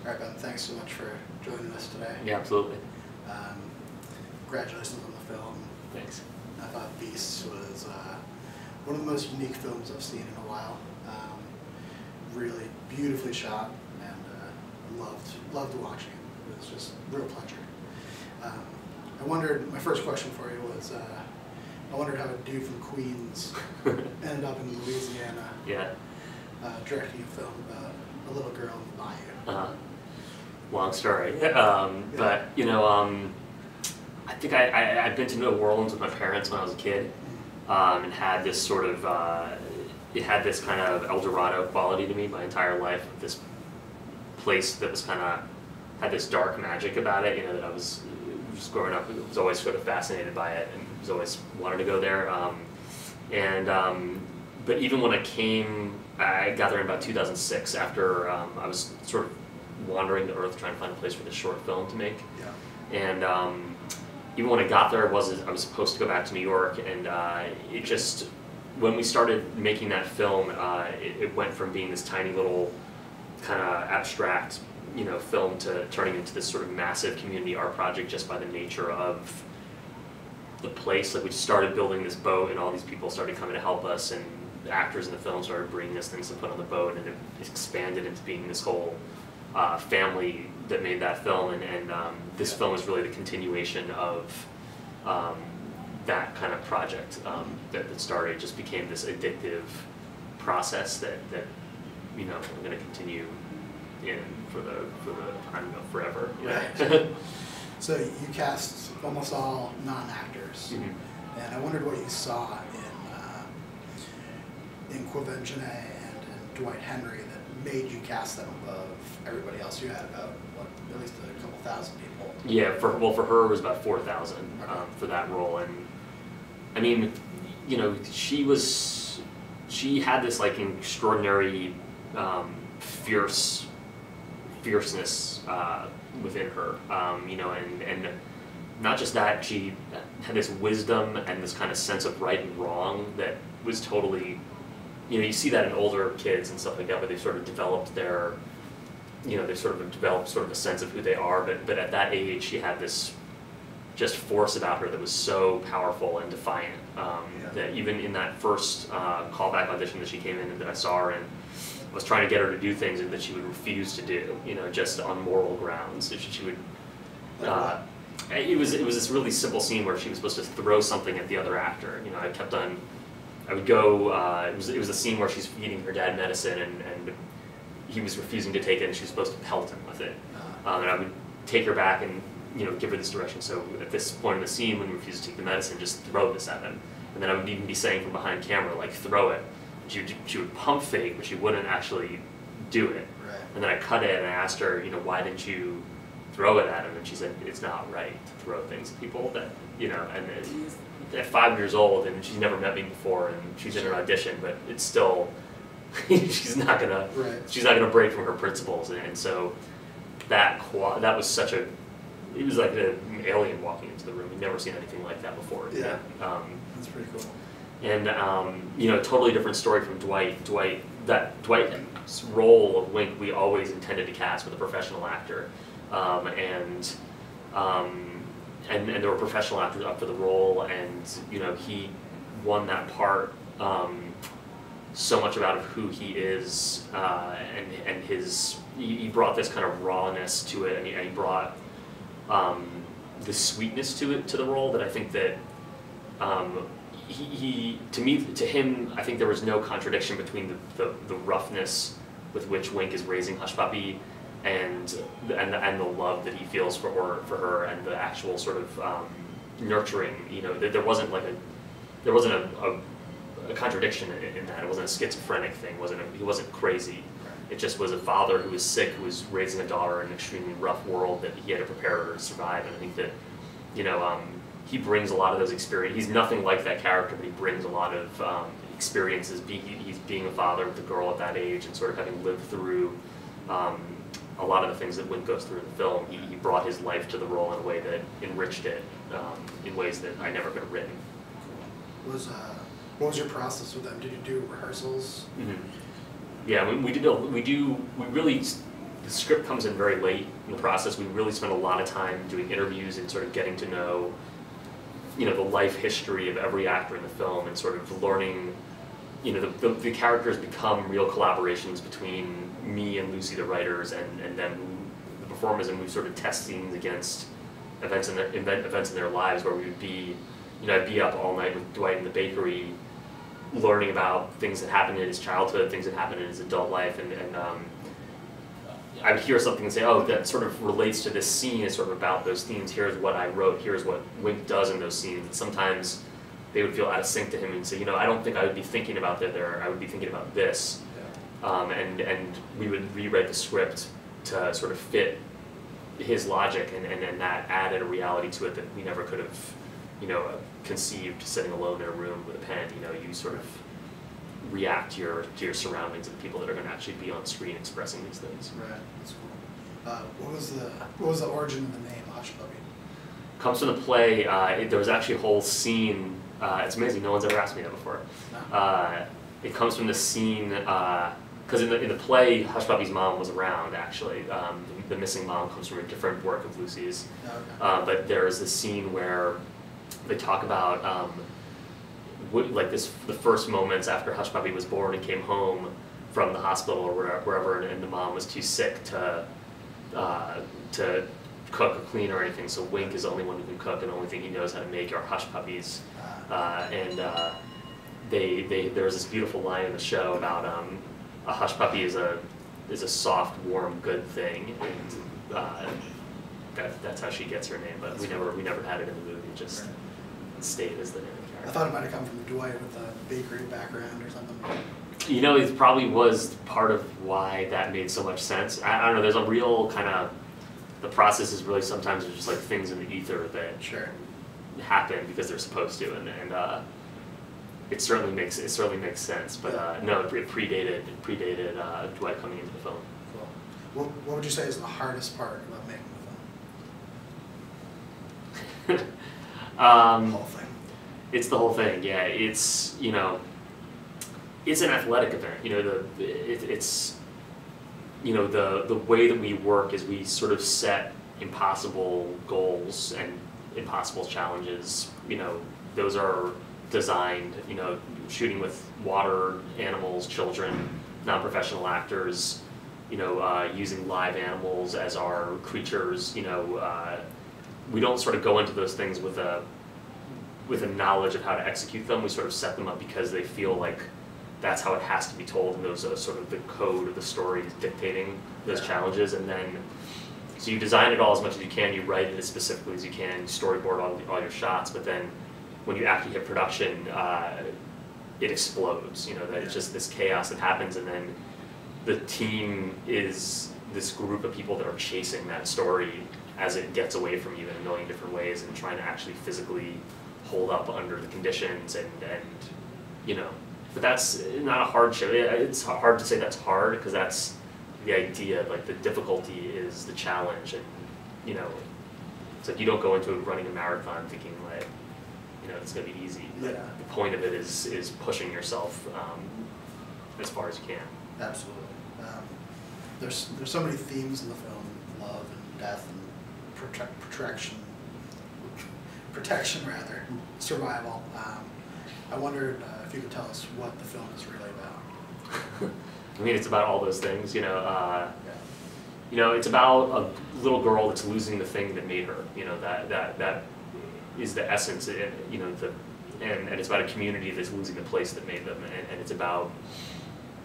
All right, Ben, thanks so much for joining us today. Yeah, absolutely. Congratulations on the film. Thanks. I thought Beasts was one of the most unique films I've seen in a while. Really beautifully shot, and loved watching it. It was just a real pleasure. I wondered, my first question for you was, I wondered how a dude from Queens ended up in Louisiana, directing a film about a little girl in the bayou. Long story, but you know, I think I'd been to New Orleans with my parents when I was a kid, and had this sort of it had this kind of El Dorado quality to me my entire life. This place that was kind of had this dark magic about it. You know, that I was just growing up, was always sort of fascinated by it, and was always wanted to go there. But even when I got there in about 2006 after I was sort of wandering the earth trying to find a place for this short film to make. Yeah. And even when I got there, I was supposed to go back to New York, and it just, when we started making that film, it went from being this tiny little kind of abstract, you know, film to turning into this sort of massive community art project just by the nature of the place. Like, we started building this boat, and all these people started coming to help us, and the actors in the film started bringing us things to put on the boat, and it expanded into being this whole family that made that film, and this film is really the continuation of that kind of project that started. It just became this addictive process that you know, I'm going to continue in for the I don't know, forever. Right. So you cast almost all non-actors, and I wondered what you saw in Quentin and in Dwight Henry that made you cast them above everybody else. You had about, what, at least a couple thousand people. Yeah, for her it was about 4,000 for that role, and I mean, you know, she had this like extraordinary fierceness within her, you know, and not just that, she had this wisdom and this kind of sense of right and wrong that was totally, you know, you see that in older kids and stuff like that, where they've sort of developed their, you know, they've sort of developed sort of a sense of who they are, but at that age she had this just force about her that was so powerful and defiant, that even in that first callback audition that she came in and that I saw her in, I was trying to get her to do things that she would refuse to do, you know, just on moral grounds. She would, it was this really simple scene where she was supposed to throw something at the other actor. You know, I would go, it was a scene where she's feeding her dad medicine, and he was refusing to take it, and she was supposed to pelt him with it. And I would take her back and, you know, give her this direction. So at this point in the scene, when he refused to take the medicine, just throw this at him. And then I would even be saying from behind camera, like, throw it. She would pump fake, but she wouldn't actually do it. Right. And then I cut it and I asked her, you know, why didn't you throw it at him? And she said, it's not right to throw things at people that, you know, and at 5 years old, and she's never met me before, and she's in her audition, but it's still, she's not gonna break from her principles. And so that was such a, it was like an alien walking into the room. You'd never seen anything like that before. Yeah, that's pretty cool. And you know, totally different story from Dwight. Dwight's role of Wink, we always intended to cast with a professional actor, and there were professional actors up for the role, and you know, he won that part so much out of who he is, and he brought this kind of rawness to it, and he brought the sweetness to the role that I think that. To him, I think there was no contradiction between the roughness with which Wink is raising Hush Puppy, and the love that he feels for her, and the actual sort of nurturing. You know, there wasn't a contradiction in that. It wasn't a schizophrenic thing. He wasn't crazy. It just was a father who was sick, who was raising a daughter in an extremely rough world that he had to prepare her to survive. And I think that, you know, he brings a lot of those experiences. He's nothing like that character, but he brings a lot of experiences. He's being a father with a girl at that age, and sort of having lived through a lot of the things that Wink goes through in the film. He brought his life to the role in a way that enriched it in ways that I never could have written. What was your process with them? Did you do rehearsals? Yeah, we really the script comes in very late in the process. We really spend a lot of time doing interviews and sort of getting to know, you know, the life history of every actor in the film and sort of learning, you know, the characters become real collaborations between me and Lucy, the writers, and them, the performers, and we sort of test scenes against events in their lives where we would be, you know, I'd be up all night with Dwight in the bakery, learning about things that happened in his childhood, things that happened in his adult life, and I would hear something and say, oh, that sort of relates to this scene, it's sort of about those themes, here's what I wrote, here's what Wink does in those scenes. And sometimes they would feel out of sync to him and say, you know, I don't think I would be thinking about that there, I would be thinking about this. Yeah. And we would rewrite the script to sort of fit his logic, and that added a reality to it that we never could have, you know, conceived sitting alone in a room with a pen. You know, you sort of react to your surroundings and the people that are going to actually be on screen expressing these things. Right, that's cool. What was the origin of the name Hush Puppy? Comes from the play. There was actually a whole scene. It's amazing. No one's ever asked me that before. No. It comes from the scene because in the play, Hush Puppy's mom was around. Actually, the missing mom comes from a different work of Lucy's. Okay. But there's this scene where they talk about like the first moments after Hush Puppy was born and came home from the hospital or wherever, and the mom was too sick to cook or clean or anything. So Wink is the only one who can cook, and the only thing he knows how to make are hush puppies. There's this beautiful line in the show about a hush puppy is a soft, warm, good thing, and that's how she gets her name. But we never had it in the movie. It just stayed as the name of the character. I thought it might have come from Dwight with the bakery background or something. You know, it probably was part of why that made so much sense. I don't know. There's a real kind of, the process is really sometimes just like things in the ether that happen because they're supposed to, and it certainly makes sense. But no, it predated Dwight coming into the film. Cool. What would you say is the hardest part about making the film? The whole thing. It's the whole thing. Yeah, it's, you know, it's an athletic event. You know, it's you know, the way that we work is we sort of set impossible goals and impossible challenges. You know, those are designed, you know, shooting with water, animals, children, non-professional actors, you know, using live animals as our creatures. You know, we don't sort of go into those things with a knowledge of how to execute them. We sort of set them up because they feel like that's how it has to be told, and those are sort of the code of the story dictating those challenges. And then, so you design it all as much as you can, you write it as specifically as you can, you storyboard all your shots, but then when you actually hit production, it explodes. You know, that it's just this chaos that happens, and then the team is this group of people that are chasing that story as it gets away from you in a million different ways, and trying to actually physically hold up under the conditions, and you know. But that's not a hardship. It's hard to say that's hard, because that's the idea. Like, the difficulty is the challenge, and you know, it's like you don't go into running a marathon thinking like, you know, it's going to be easy. Yeah. Like, the point of it is pushing yourself as far as you can. Absolutely. There's so many themes in the film: love and death and protection, survival. I wondered if you could tell us what the film is really about. I mean, it's about all those things, you know. You know, it's about a little girl that's losing the thing that made her. You know, that is the essence. You know, and it's about a community that's losing the place that made them, and it's about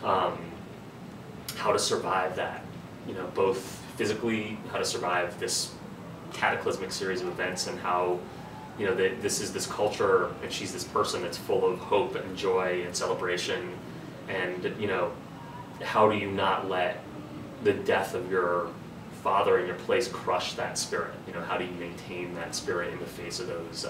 how to survive that. You know, both physically, how to survive this cataclysmic series of events, and how, you know, this is this culture, and she's this person that's full of hope and joy and celebration, and, you know, how do you not let the death of your father in your place crush that spirit? You know, how do you maintain that spirit in the face of those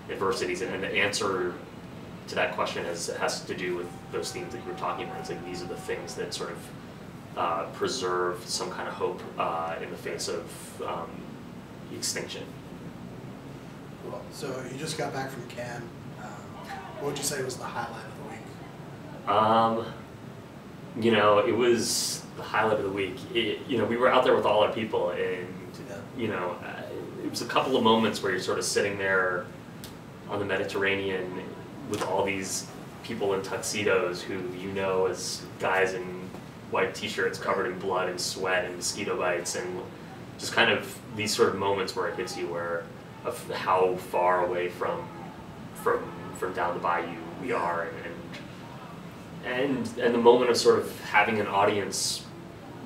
adversities? And the answer to that question has to do with those themes that you were talking about. It's like, these are the things that sort of preserve some kind of hope in the face of extinction. Cool. So you just got back from Cannes. What would you say was the highlight of the week? You know, it was the highlight of the week. You know, we were out there with all our people, and you know, it was a couple of moments where you're sort of sitting there on the Mediterranean with all these people in tuxedos who you know as guys in white t-shirts covered in blood and sweat and mosquito bites, and just kind of these sort of moments where it hits you where of how far away from down the bayou we are, and the moment of sort of having an audience,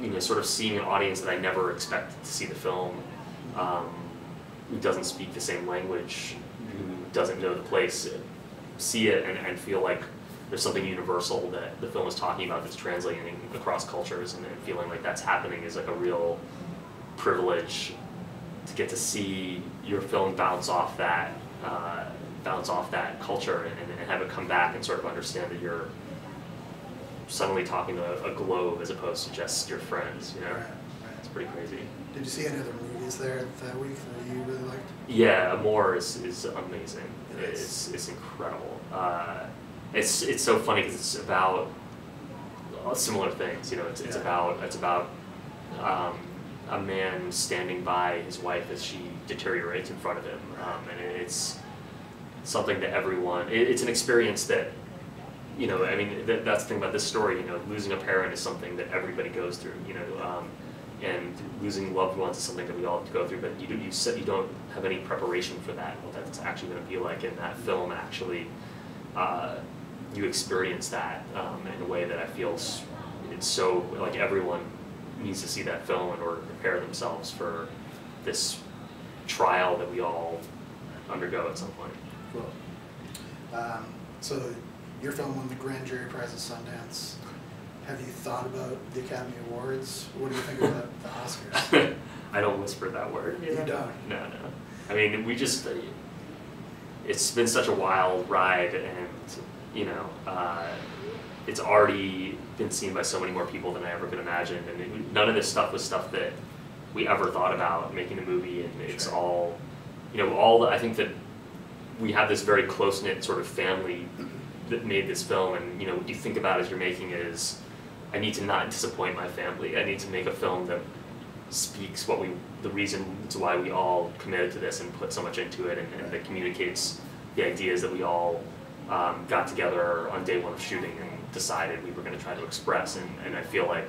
you know, sort of seeing an audience that I never expected to see the film, who doesn't speak the same language, who doesn't know the place, see it and feel like there's something universal that the film is talking about that's translating across cultures, and feeling like that's happening is like a real privilege to get to see your film bounce off that culture and have it come back and sort of understand that you're suddenly talking to a globe as opposed to just your friends, you know? Right. It's pretty crazy. Did you see any other movies there that week that you really liked? Yeah, Amore is amazing. It's incredible. It's so funny because it's about similar things. You know, it's about a man standing by his wife as she deteriorates in front of him, and it's something that everyone. It's an experience that, you know, I mean, that's the thing about this story. You know, losing a parent is something that everybody goes through. You know, and losing loved ones is something that we all have to go through. But you said you don't have any preparation for that. What that's actually going to be like in that film, actually. You experience that in a way that I feel it's so, like, everyone needs to see that film in order to prepare themselves for this trial that we all undergo at some point. Cool. So your film won the Grand Jury Prize at Sundance. Have you thought about the Academy Awards? What do you think about the Oscars? I don't whisper that word. You don't? No. I mean, it's been such a wild ride, and you know, it's already been seen by so many more people than I ever could imagine, and none of this stuff was stuff that we ever thought about making a movie, and it's all, you know, I think that we have this very close-knit sort of family that made this film, and you know, what you think about as you're making it is, I need to not disappoint my family. I need to make a film that speaks the reasons why we all committed to this and put so much into it, and that communicates the ideas that we all got together on day one of shooting and decided we were going to try to express. And I feel like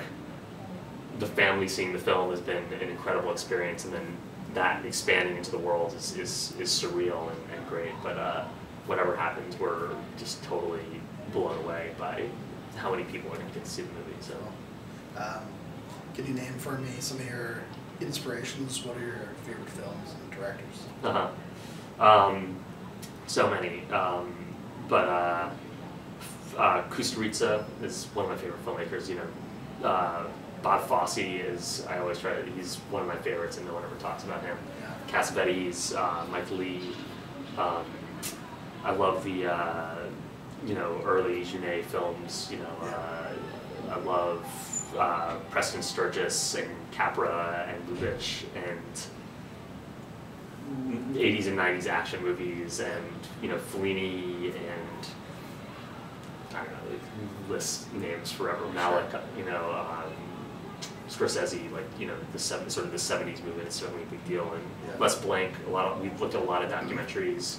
the family seeing the film has been an incredible experience, and then that expanding into the world is surreal and great. But whatever happens, we're just totally blown away by how many people are going to get to see the movie. So, can you name for me some of your inspirations? What are your favorite films and directors? So many. But Kusturica is one of my favorite filmmakers. You know, Bob Fosse is. I always try to. He's one of my favorites, and no one ever talks about him. Yeah. Cassavetes, Mike Lee. I love the you know, early Genet films. You know, I love Preston Sturgis and Capra and Lubitsch and 80s and 90s action movies, and you know, Fellini, and I don't know, like, list names forever. Malick, you know, Scorsese, like, you know, the 70s movement is certainly a big deal, and Les Blanc. We've looked at a lot of documentaries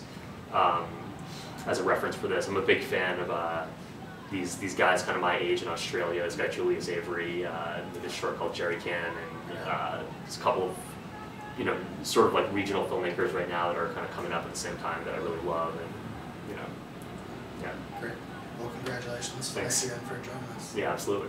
as a reference for this. I'm a big fan of these guys kind of my age in Australia. This guy Julius Avery with this short called Jerry Can, and there's a couple of, you know, sort of like regional filmmakers right now that are kind of coming up at the same time that I really love, and you know, yeah. Great. Well, congratulations. Thanks Again for joining us. Yeah, absolutely.